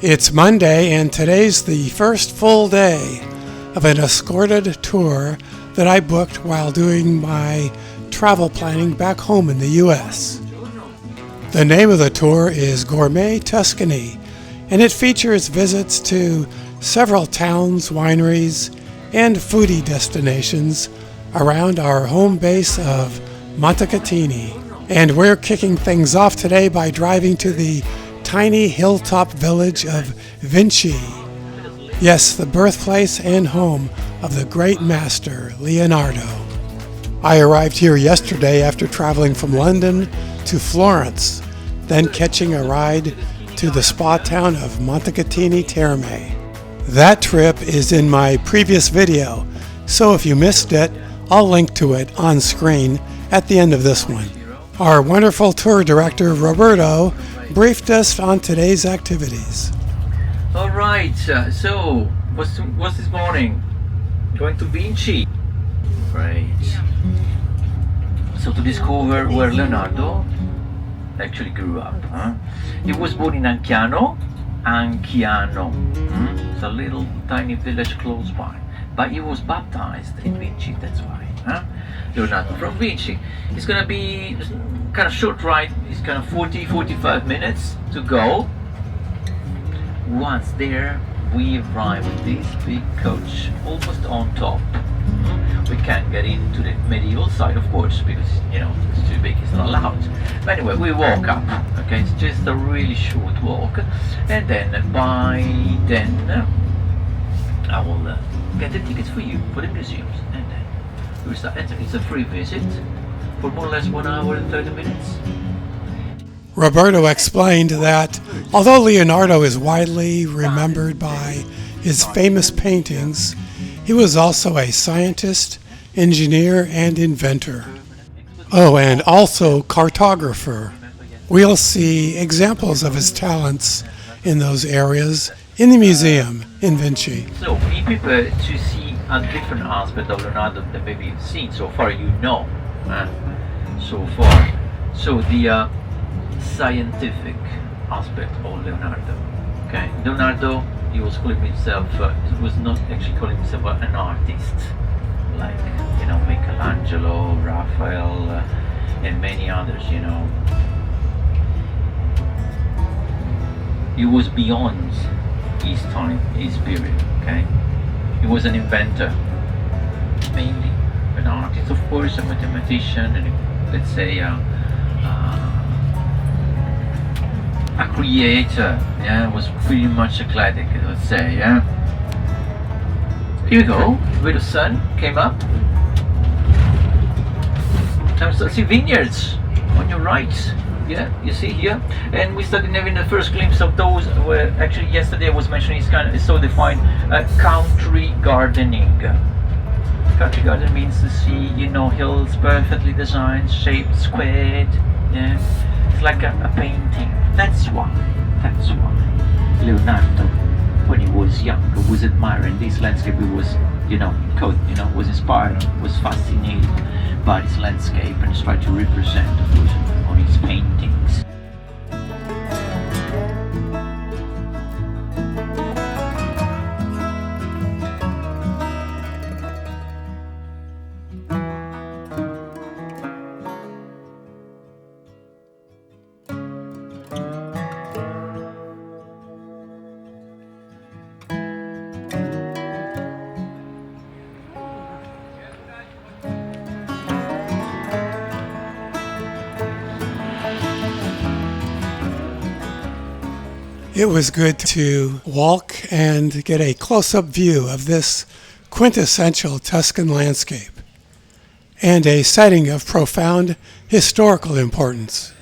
It's Monday, and today's the first full day of an escorted tour that I booked while doing my travel planning back home in the U.S. The name of the tour is Gourmet Tuscany, and it features visits to several towns, wineries, and foodie destinations around our home base of Montecatini. And we're kicking things off today by driving to the tiny hilltop village of Vinci. Yes, the birthplace and home of the great master Leonardo. I arrived here yesterday after traveling from London to Florence, then catching a ride to the spa town of Montecatini Terme. That trip is in my previous video, so if you missed it, I'll link to it on screen at the end of this one. Our wonderful tour director, Roberto, briefed us on today's activities. All right, so what's this morning? Going to Vinci. Great. So to discover where Leonardo actually grew up. He was born in Anciano. It's a little tiny village close by. But he was baptized in Vinci, that's why. Leonardo from Vinci. It's gonna be kind of short ride. It's kind of 40-45 minutes to go. Once there, we arrive with this big coach almost on top. We can't get into the medieval side, of course, because it's too big, it's not allowed. But anyway, we walk up. Okay, it's just a really short walk, and then by then I will get the tickets for you for the museums, and then we start entering. It's a free visit for more or less 1 hour and 30 minutes. Roberto explained that although Leonardo is widely remembered by his famous paintings, he was also a scientist, engineer, and inventor. Oh, and also cartographer. We'll see examples of his talents in those areas in the museum in Vinci. So be prepared to see a different aspect of Leonardo than maybe you've seen so far, so far. So the scientific aspect of Leonardo. Okay, Leonardo, he was calling himself, he was not actually calling himself an artist, like Michelangelo, Raphael, and many others. He was beyond his time, his period. Okay, he was an inventor, mainly an artist, of course, a mathematician, and let's say a creator. Was pretty much eclectic, let's say. Here we go, where the sun came up. I see vineyards on your right. Yeah, you see here, and we started having the first glimpse of those. Where actually yesterday I was mentioning it's so defined country gardening. Country garden means to see hills perfectly designed, shaped, squared. Yeah, it's like a painting. That's why Leonardo, when he was young, was admiring this landscape. He was, was inspired, was fascinated by this landscape, and tried to represent, of course, on his paintings. It was good to walk and get a close-up view of this quintessential Tuscan landscape and a setting of profound historical importance.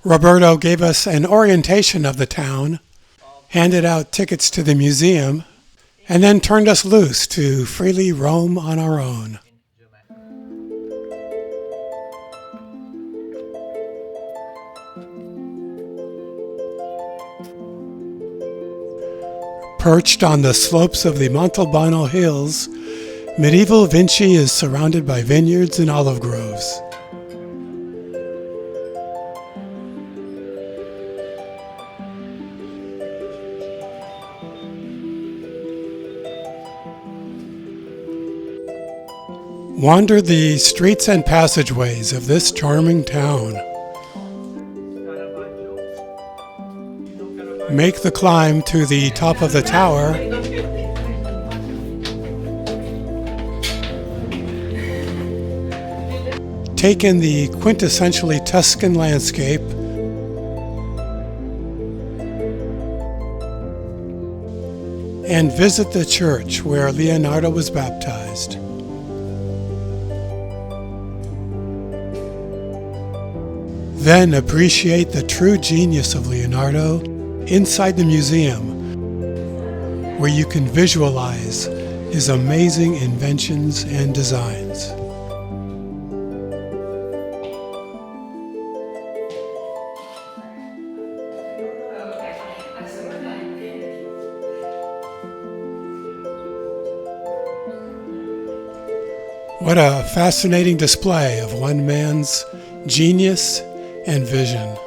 Roberto gave us an orientation of the town, handed out tickets to the museum, and then turned us loose to freely roam on our own. Perched on the slopes of the Montalbano Hills, medieval Vinci is surrounded by vineyards and olive groves. Wander the streets and passageways of this charming town. Make the climb to the top of the tower. Take in the quintessentially Tuscan landscape. And visit the church where Leonardo was baptized. Then appreciate the true genius of Leonardo inside the museum, where you can visualize his amazing inventions and designs. What a fascinating display of one man's genius and vision.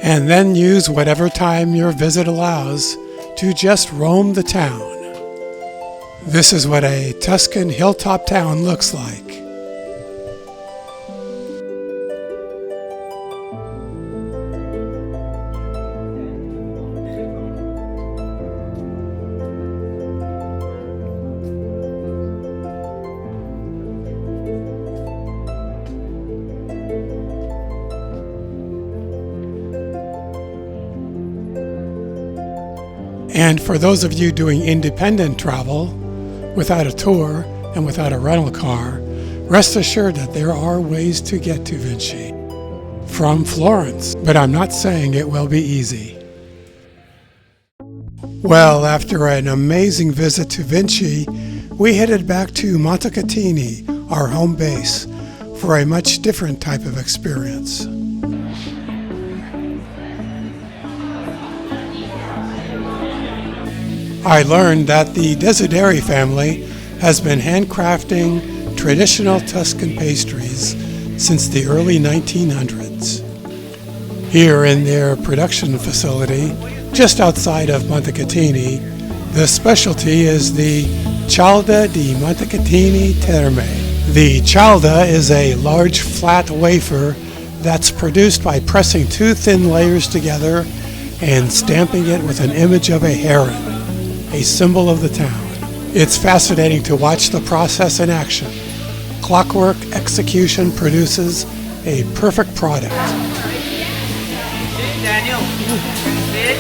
And then use whatever time your visit allows to just roam the town. This is what a Tuscan hilltop town looks like. And for those of you doing independent travel, without a tour and without a rental car, rest assured that there are ways to get to Vinci from Florence, but I'm not saying it will be easy. Well, after an amazing visit to Vinci, we headed back to Montecatini, our home base, for a much different type of experience. I learned that the Desideri family has been handcrafting traditional Tuscan pastries since the early 1900s. Here in their production facility, just outside of Montecatini, the specialty is the cialda di Montecatini Terme. The cialda is a large flat wafer that's produced by pressing two thin layers together and stamping it with an image of a heron, a symbol of the town. It's fascinating to watch the process in action. Clockwork execution produces a perfect product. Daniel, see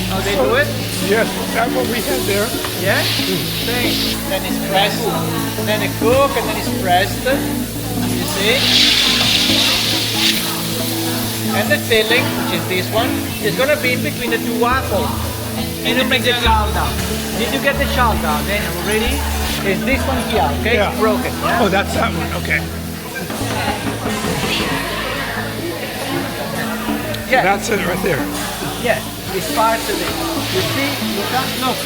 how they do it? Yes, that's what we had there. Yeah? Same. Then it's pressed, then it cook, and then it's pressed. You see? And the filling, which is this one, is going to be in between the two waffles. And you make the cialda. Did you get the cialda? Then ready? Is this one here, okay? Yeah. It's broken. Yeah? Oh, that's that one, okay. Yeah. That's it right there. Yes, it's part of it. You see? Look.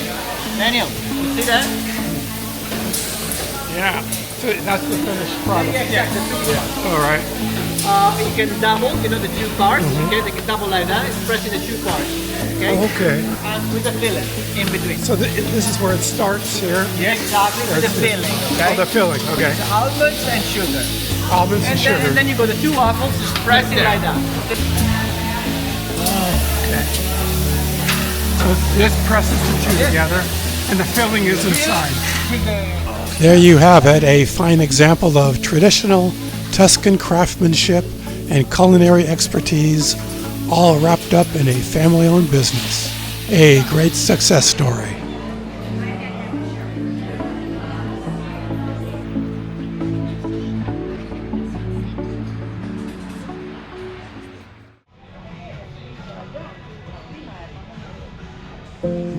Daniel, you see that? Yeah, so that's the finished product. Yeah, the two parts. All right. You can double, the two parts. Okay, they can double like that. It's pressing the two parts. Okay? Okay. And with the filling in between. So this is where it starts here? Yeah, exactly, with the filling. Okay? Oh, the filling, okay. The almonds and sugar. Almonds and sugar. And then you go the two waffles, just press it like that. Okay. So this presses the two together, and the filling is inside. There you have it, a fine example of traditional Tuscan craftsmanship and culinary expertise, all wrapped up in a family-owned business. A great success story.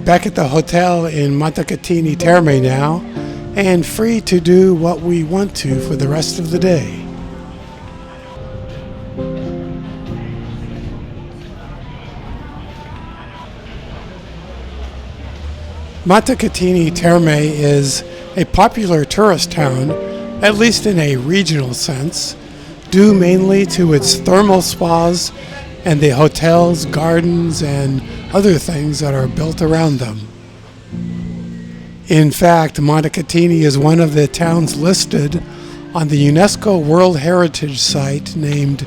Back at the hotel in Montecatini Terme now, and free to do what we want to for the rest of the day. Montecatini Terme is a popular tourist town, at least in a regional sense, due mainly to its thermal spas, and the hotels, gardens, and other things that are built around them. In fact, Montecatini is one of the towns listed on the UNESCO World Heritage Site named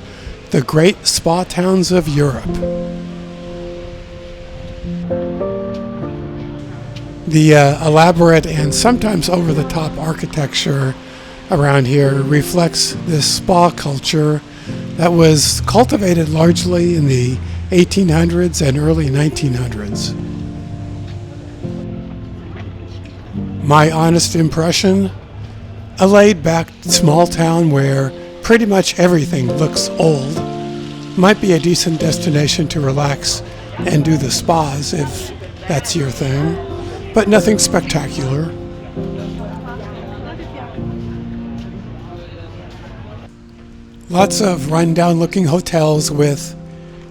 the Great Spa Towns of Europe. The elaborate and sometimes over-the-top architecture around here reflects this spa culture that was cultivated largely in the 1800s and early 1900s. My honest impression? A laid-back small town where pretty much everything looks old. Might be a decent destination to relax and do the spas if that's your thing, but nothing spectacular. Lots of run-down looking hotels with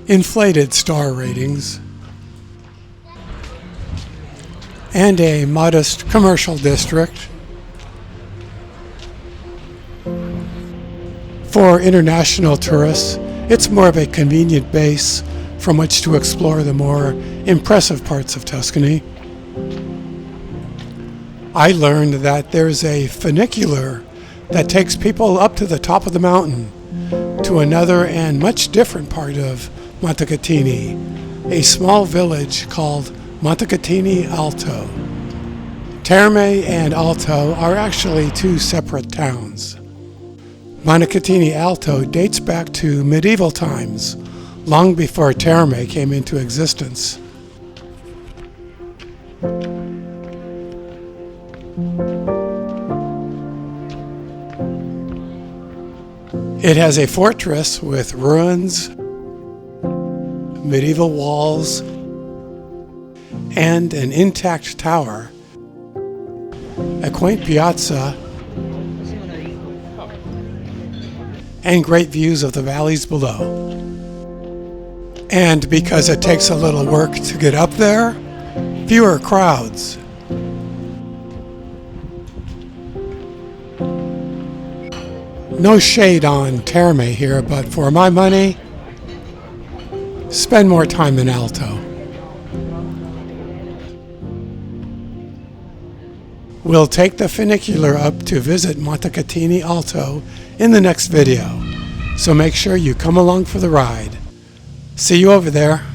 inflated star ratings. And a modest commercial district. For international tourists, it's more of a convenient base from which to explore the more impressive parts of Tuscany. I learned that there's a funicular that takes people up to the top of the mountain to another and much different part of Montecatini, a small village called Montecatini Alto. Terme and Alto are actually two separate towns. Montecatini Alto dates back to medieval times, long before Terme came into existence. It has a fortress with ruins, medieval walls, and an intact tower, a quaint piazza, and great views of the valleys below. And because it takes a little work to get up there, fewer crowds. No shade on Terme here, but for my money, spend more time in Alto. We'll take the funicular up to visit Montecatini Alto in the next video, so make sure you come along for the ride. See you over there.